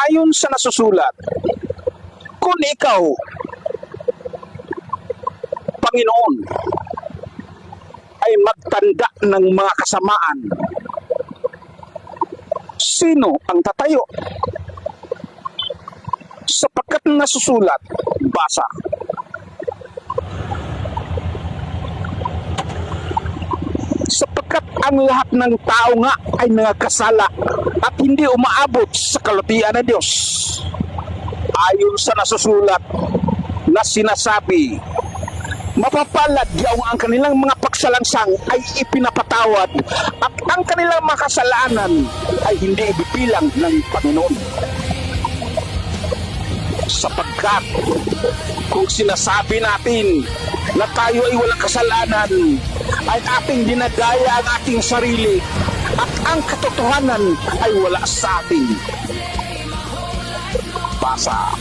Ayon sa nasusulat, kung ikaw, Panginoon, ay magtanda ng mga kasamaan, sino ang tatayo? Sapagkat nasusulat, basa, sapagkat ang lahat ng tao nga ay nangakasala at hindi umaabot sa kalutian ng Diyos. Ayon sa nasusulat na sinasabi, mapapalad yaong ang kanilang mga pagsalangsang ay ipinapatawad at ang kanilang mga kasalanan ay hindi ibibilang ng Panginoon. Sapagkat kung sinasabi natin na tayo ay walang kasalanan, ay ating dinadaya ang ating sarili at ang katotohanan ay wala sa atin. Basa.